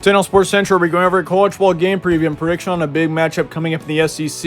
Today on Sports Central, we're going over a college football game preview and prediction on a big matchup coming up in the SEC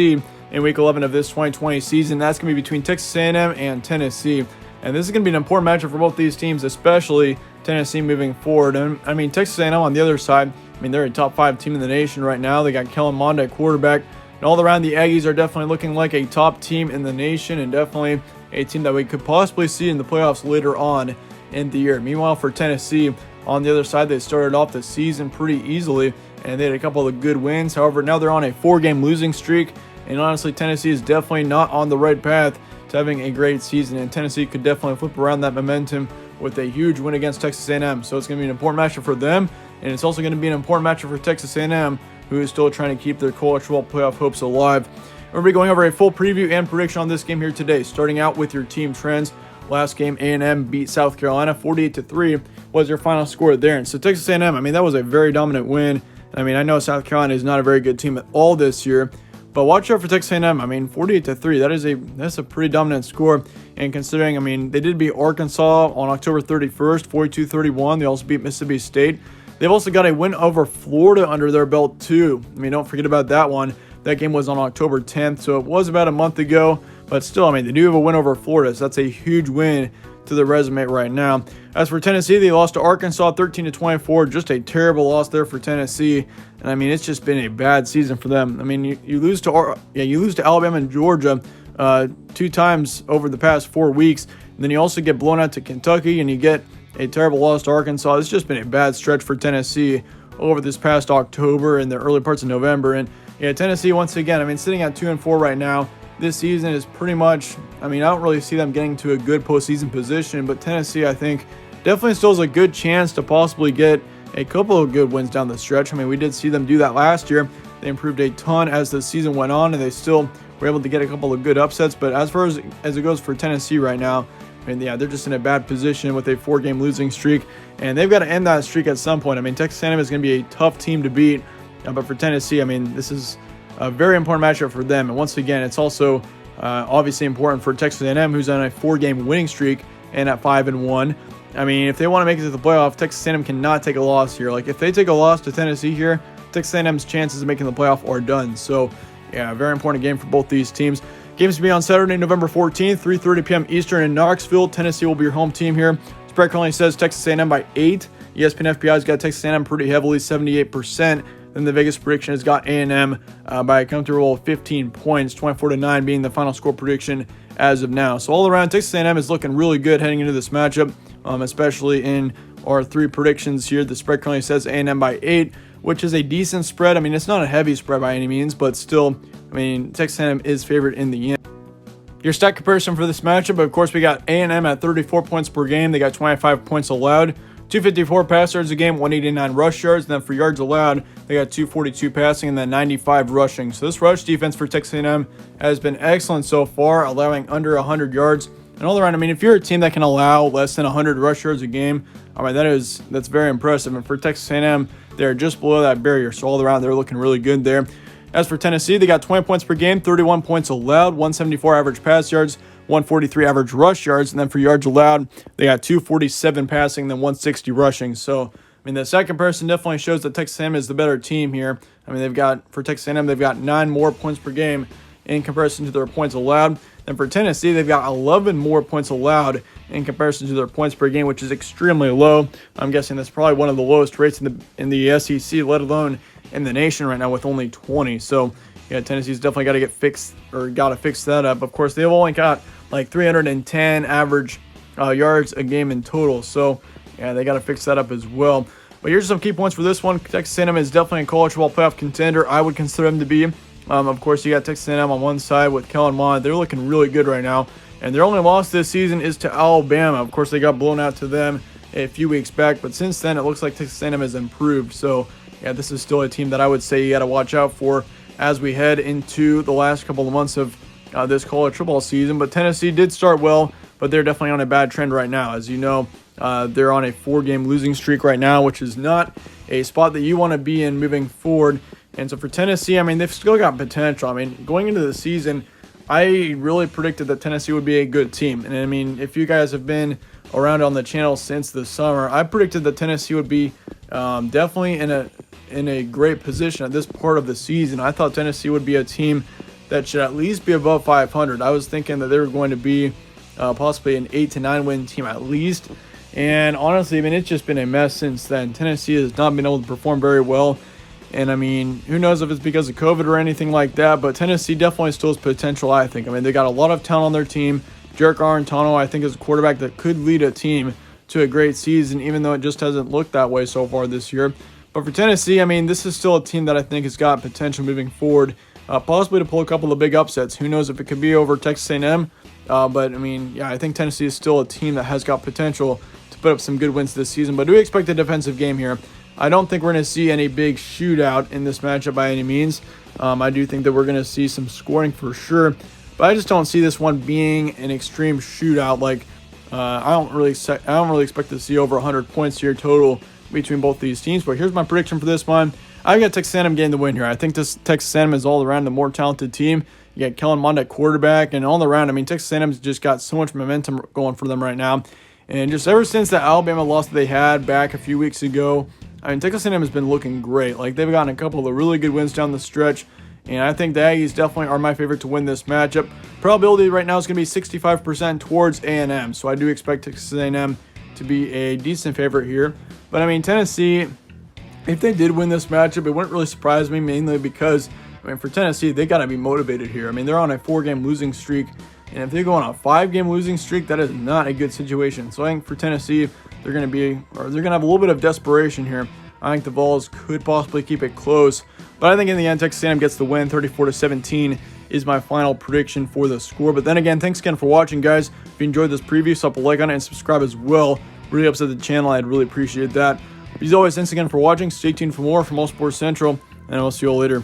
in Week 11 of this 2020 season. That's going to be between Texas A&M and Tennessee. And this is going to be an important matchup for both these teams, especially Tennessee moving forward. And I mean, Texas A&M on the other side, I mean, they're a top 5 team in the nation right now. They got Kellen Mond at quarterback. And all around, the Aggies are definitely looking like a top team in the nation and definitely a team that we could possibly see in the playoffs later on in the year. Meanwhile, for Tennessee, on the other side, they started off the season pretty easily, and they had a couple of good wins. However, now they're on a 4-game losing streak, and honestly, Tennessee is definitely not on the right path to having a great season, and Tennessee could definitely flip around that momentum with a huge win against Texas A&M. So it's going to be an important matchup for them, and it's also going to be an important matchup for Texas A&M, who is still trying to keep their college football playoff hopes alive. We're going to be going over a full preview and prediction on this game here today, starting out with your team trends. Last game, A&M beat South Carolina 48-3 was their final score there. And so Texas A&M, I mean, that was a very dominant win. I mean, I know South Carolina is not a very good team at all this year, but watch out for Texas A&M. I mean, 48-3, that's a pretty dominant score. And considering, I mean, they did beat Arkansas on October 31st, 42-31. They also beat Mississippi State. They've also got a win over Florida under their belt too. I mean, don't forget about that one. That game was on October 10th, so it was about a month ago. But still, I mean, they do have a win over Florida, so that's a huge win to their resume right now. As for Tennessee, they lost to Arkansas 13-24, just a terrible loss there for Tennessee. And I mean, it's just been a bad season for them. I mean, you lose to Alabama and Georgia 2 times over the past 4 weeks, and then you also get blown out to Kentucky, and you get a terrible loss to Arkansas. It's just been a bad stretch for Tennessee over this past October and the early parts of November. And yeah, Tennessee once again, I mean, sitting at 2-4 right now. This season is pretty much, I mean, I don't really see them getting to a good postseason position, but Tennessee, I think, definitely still has a good chance to possibly get a couple of good wins down the stretch. I mean, we did see them do that last year. They improved a ton as the season went on, and they still were able to get a couple of good upsets. But as far as it goes for Tennessee right now, I mean, yeah, they're just in a bad position with a 4-game losing streak, and they've got to end that streak at some point. I mean, Texas A&M is going to be a tough team to beat, but for Tennessee, I mean, this is a very important matchup for them. And once again, it's also obviously important for Texas A&M, who's on a 4-game winning streak and at 5-1. I mean, if they want to make it to the playoff, Texas A&M cannot take a loss here. Like, if they take a loss to Tennessee here, Texas A&M's chances of making the playoff are done. So, yeah, a very important game for both these teams. Games to be on Saturday, November 14th, 3:30 p.m. Eastern in Knoxville. Tennessee will be your home team here. Spread currently says Texas A&M by 8. ESPN FPI's got Texas A&M pretty heavily, 78%. Then the Vegas prediction has got A&M by a comfortable 15 points, 24-9 being the final score prediction as of now. So all around, Texas A&M is looking really good heading into this matchup, especially in our 3 predictions here. The spread currently says A&M by 8, which is a decent spread. I mean, it's not a heavy spread by any means, but still, I mean, Texas A&M is favored in the end. Your stat comparison for this matchup, of course, we got A&M at 34 points per game. They got 25 points allowed. 254 pass yards a game, 189 rush yards, and then for yards allowed, they got 242 passing and then 95 rushing. So this rush defense for Texas A&M has been excellent so far, allowing under 100 yards. And all around, I mean, if you're a team that can allow less than 100 rush yards a game, I mean, that's very impressive. And for Texas A&M, they're just below that barrier. So all around, they're looking really good there. As for Tennessee, they got 20 points per game, 31 points allowed, 174 average pass yards, 143 average rush yards, and then for yards allowed, they got 247 passing, then 160 rushing. So, I mean, the stat comparison definitely shows that Texas A&M is the better team here. I mean, for Texas A&M, they've got 9 more points per game in comparison to their points allowed. Then for Tennessee, they've got 11 more points allowed in comparison to their points per game, which is extremely low. I'm guessing that's probably one of the lowest rates in the SEC, let alone in the nation right now with only 20. So, yeah, Tennessee's definitely got to fix that up. Of course, they've only got like 310 average yards a game in total. So, yeah, they got to fix that up as well. But here's some key points for this one. Texas A&M is definitely a college football playoff contender. I would consider them to be. Of course, you got Texas A&M on one side with Kellen Mond. They're looking really good right now. And their only loss this season is to Alabama. Of course, they got blown out to them a few weeks back. But since then, it looks like Texas A&M has improved. So, yeah, this is still a team that I would say you got to watch out for as we head into the last couple of months of this college football season. But Tennessee did start well, but they're definitely on a bad trend right now. As you know, they're on a 4-game losing streak right now, which is not a spot that you want to be in moving forward. And so for Tennessee, I mean, they've still got potential. I mean, going into the season, I really predicted that Tennessee would be a good team. And I mean, if you guys have been around on the channel since the summer, I predicted that Tennessee would be definitely in in a great position at this part of the season. I thought Tennessee would be a team that should at least be above 500. I was thinking that they were going to be possibly an 8 to 9 win team at least. And honestly, I mean, it's just been a mess since then. Tennessee has not been able to perform very well. And I mean, who knows if it's because of COVID or anything like that, but Tennessee definitely still has potential, I think. I mean, they got a lot of talent on their team. Jarek Arentano, I think, is a quarterback that could lead a team to a great season, even though it just hasn't looked that way so far this year. But for Tennessee, I mean, this is still a team that I think has got potential moving forward, possibly to pull a couple of big upsets. Who knows if it could be over Texas A&M, but I mean, yeah, I think Tennessee is still a team that has got potential to put up some good wins this season, but do expect a defensive game here. I don't think we're going to see any big shootout in this matchup by any means. I do think that we're going to see some scoring for sure, but I just don't see this one being an extreme shootout. Like I don't really expect to see over 100 points here total between both these teams. But here's my prediction for this one. I've got Texas A&M getting the win here. I think this Texas A&M is all around the more talented team. You got Kellen Mond at quarterback, and all around, I mean, Texas A&M's just got so much momentum going for them right now. And just ever since that Alabama loss that they had back a few weeks ago, I mean, Texas A&M has been looking great. Like, they've gotten a couple of really good wins down the stretch, and I think the Aggies definitely are my favorite to win this matchup. Probability right now is going to be 65% towards A&M, so I do expect Texas A&M to be a decent favorite here. But, I mean, Tennessee, if they did win this matchup, it wouldn't really surprise me, mainly because, I mean, for Tennessee, they got to be motivated here. I mean, they're on a 4-game losing streak, and if they go on a 5-game losing streak, that is not a good situation. So I think for Tennessee, they're going to have a little bit of desperation here. I think the Vols could possibly keep it close, but I think in the end, Texas A&M gets the win. 34-17 is my final prediction for the score. But then again, thanks again for watching, guys. If you enjoyed this preview, slap a like on it and subscribe as well. Really helps out the channel. I'd really appreciate that. As always, thanks again for watching. Stay tuned for more from All Sports Central, and I'll see you all later.